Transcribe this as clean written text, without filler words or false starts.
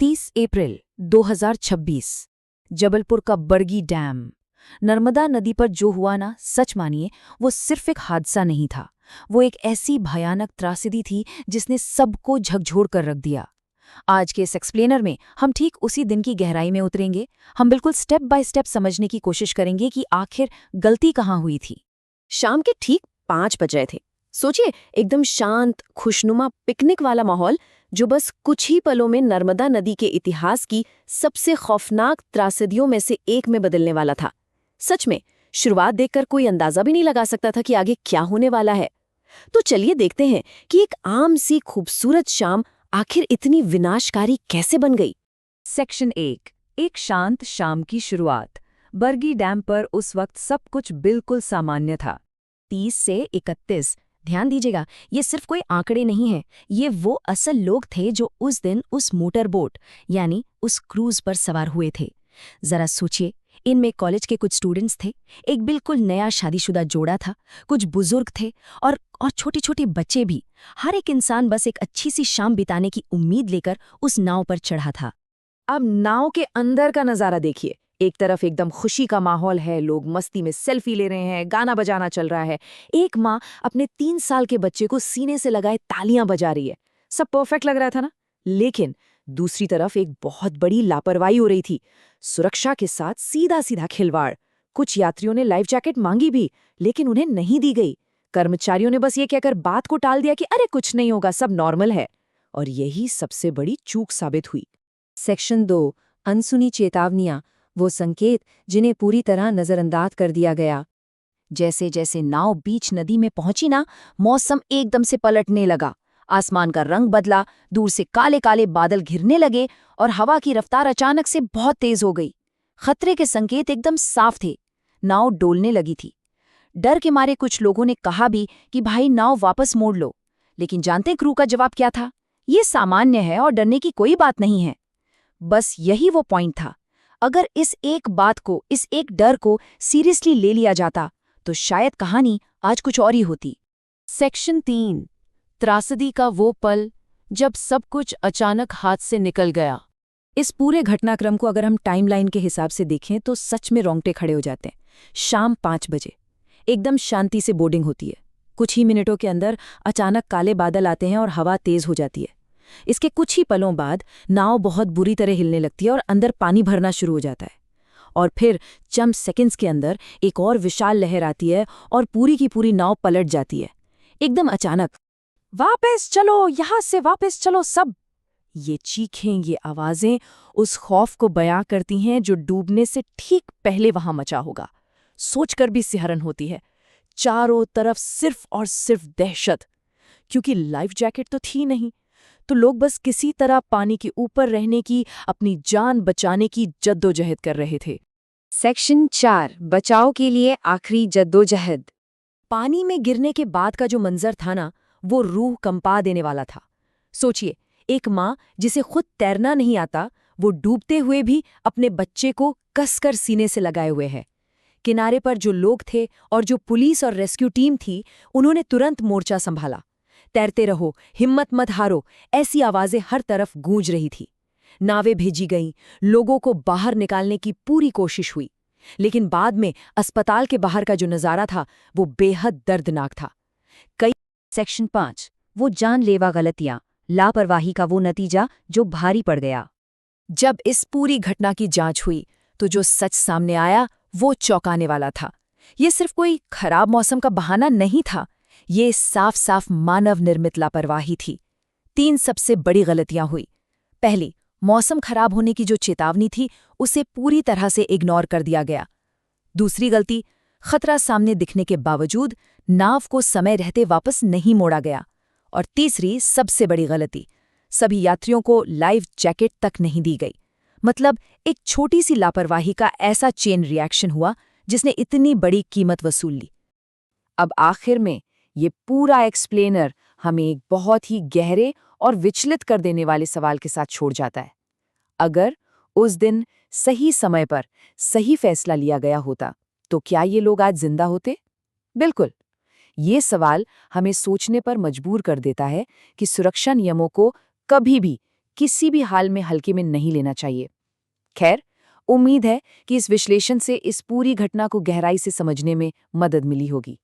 30 अप्रैल 2026। जबलपुर का बरगी डैम। नर्मदा नदी पर जो हुआ ना, सच मानिए वो सिर्फ एक हादसा नहीं था। वो एक ऐसी भयानक त्रासदी थी जिसने सबको झकझोर कर रख दिया। आज के इस एक्सप्लेनर में हम ठीक उसी दिन की गहराई में उतरेंगे। हम बिल्कुल स्टेप बाय स्टेप समझने की कोशिश करेंगे कि आखिर गलती कहाँ हुई थी। शाम के ठीक 5 बज रहे थे। सोचिए, एकदम शांत खुशनुमा पिकनिक वाला माहौल, जो बस कुछ ही पलों में नर्मदा नदी के इतिहास की सबसे खौफनाक त्रासदियों में से एक में बदलने वाला था। सच में, शुरुआत देखकर कोई अंदाजा भी नहीं लगा सकता था कि आगे क्या होने वाला है। तो चलिए देखते हैं कि एक आम सी खूबसूरत शाम आखिर इतनी विनाशकारी कैसे बन गई। सेक्शन 1, एक शांत शाम की शुरुआत। बरगी डैम पर उस वक्त सब कुछ बिल्कुल सामान्य था। 30 से 31, ध्यान दीजिएगा, ये सिर्फ कोई आंकड़े नहीं है, ये वो असल लोग थे जो उस दिन उस मोटर बोट यानी उस क्रूज पर सवार हुए थे। जरा सोचिए, इनमें कॉलेज के कुछ स्टूडेंट्स थे, एक बिल्कुल नया शादीशुदा जोड़ा था, कुछ बुजुर्ग थे और छोटे छोटे बच्चे भी। हर एक इंसान बस एक अच्छी सी शाम बिताने की उम्मीद लेकर उस नाव पर चढ़ा था। अब नाव के अंदर का नजारा देखिए। एक तरफ एकदम खुशी का माहौल है, लोग मस्ती में सेल्फी ले रहे हैं, गाना बजाना चल रहा है। एक माँ अपने 3 साल के बच्चे को सीने से लगाए तालियां बजा रही है। सब परफेक्ट लग रहा था ना? लेकिन दूसरी तरफ एक बहुत बड़ी लापरवाही हो रही थी। सुरक्षा के साथ सीधा सीधा खिलवाड़। कुछ यात्रियों ने लाइफ जैकेट मांगी भी, लेकिन उन्हें नहीं दी गई। कर्मचारियों ने बस ये कहकर बात को टाल दिया कि अरे कुछ नहीं होगा, सब नॉर्मल है। और यही सबसे बड़ी चूक साबित हुई। सेक्शन 2, अनसुनी चेतावनियां, वो संकेत जिन्हें पूरी तरह नजरअंदाज कर दिया गया। जैसे जैसे नाव बीच नदी में पहुंची ना, मौसम एकदम से पलटने लगा। आसमान का रंग बदला, दूर से काले काले बादल घिरने लगे और हवा की रफ्तार अचानक से बहुत तेज हो गई। खतरे के संकेत एकदम साफ थे। नाव डोलने लगी थी। डर के मारे कुछ लोगों ने कहा भी कि भाई नाव वापस मोड़ लो, लेकिन जानते क्रू का जवाब क्या था? ये सामान्य है और डरने की कोई बात नहीं है। बस यही वो पॉइंट था। अगर इस एक बात को, इस एक डर को सीरियसली ले लिया जाता तो शायद कहानी आज कुछ और ही होती। सेक्शन 3, त्रासदी का वो पल जब सब कुछ अचानक हाथ से निकल गया। इस पूरे घटनाक्रम को अगर हम टाइमलाइन के हिसाब से देखें तो सच में रोंगटे खड़े हो जाते हैं। शाम 5 बजे एकदम शांति से बोर्डिंग होती है। कुछ ही मिनटों के अंदर अचानक काले बादल आते हैं और हवा तेज हो जाती है। इसके कुछ ही पलों बाद नाव बहुत बुरी तरह हिलने लगती है और अंदर पानी भरना शुरू हो जाता है। और फिर चंद सेकंड्स के अंदर एक और विशाल लहर आती है और पूरी की पूरी नाव पलट जाती है, एकदम अचानक। वापस चलो, यहां से वापस चलो सब! ये चीखें, ये आवाजें उस खौफ को बयां करती हैं जो डूबने से ठीक पहले वहां मचा होगा। सोचकर भी सिहरन होती है। चारों तरफ सिर्फ और सिर्फ दहशत, क्योंकि लाइफ जैकेट तो थी नहीं। तो लोग बस किसी तरह पानी के ऊपर रहने की, अपनी जान बचाने की जद्दोजहद कर रहे थे। सेक्शन 4, बचाव के लिए आखिरी जद्दोजहद। पानी में गिरने के बाद का जो मंजर था ना, वो रूह कंपा देने वाला था। सोचिए, एक माँ जिसे खुद तैरना नहीं आता, वो डूबते हुए भी अपने बच्चे को कसकर सीने से लगाए हुए है। किनारे पर जो लोग थे और जो पुलिस और रेस्क्यू टीम थी, उन्होंने तुरंत मोर्चा संभाला। तैरते रहो, हिम्मत मत हारो, ऐसी आवाजें हर तरफ गूंज रही थी। नावें भेजी गईं, लोगों को बाहर निकालने की पूरी कोशिश हुई। लेकिन बाद में अस्पताल के बाहर का जो नज़ारा था, वो बेहद दर्दनाक था। सेक्शन 5, वो जानलेवा गलतियां, लापरवाही का वो नतीजा जो भारी पड़ गया। जब इस पूरी घटना की जांच हुई तो जो सच सामने आया वो चौंकाने वाला था। ये सिर्फ कोई खराब मौसम का बहाना नहीं था, ये साफ साफ मानव निर्मित लापरवाही थी। 3 सबसे बड़ी गलतियां हुई। पहली, मौसम खराब होने की जो चेतावनी थी उसे पूरी तरह से इग्नोर कर दिया गया। दूसरी गलती, खतरा सामने दिखने के बावजूद नाव को समय रहते वापस नहीं मोड़ा गया। और तीसरी सबसे बड़ी गलती, सभी यात्रियों को लाइफ जैकेट तक नहीं दी गई। मतलब एक छोटी सी लापरवाही का ऐसा चेन रिएक्शन हुआ जिसने इतनी बड़ी कीमत वसूल ली। अब आखिर में ये पूरा एक्सप्लेनर हमें एक बहुत ही गहरे और विचलित कर देने वाले सवाल के साथ छोड़ जाता है। अगर उस दिन सही समय पर सही फैसला लिया गया होता तो क्या ये लोग आज जिंदा होते? बिल्कुल। ये सवाल हमें सोचने पर मजबूर कर देता है कि सुरक्षा नियमों को कभी भी किसी भी हाल में हल्के में नहीं लेना चाहिए। खैर, उम्मीद है कि इस विश्लेषण से इस पूरी घटना को गहराई से समझने में मदद मिली होगी।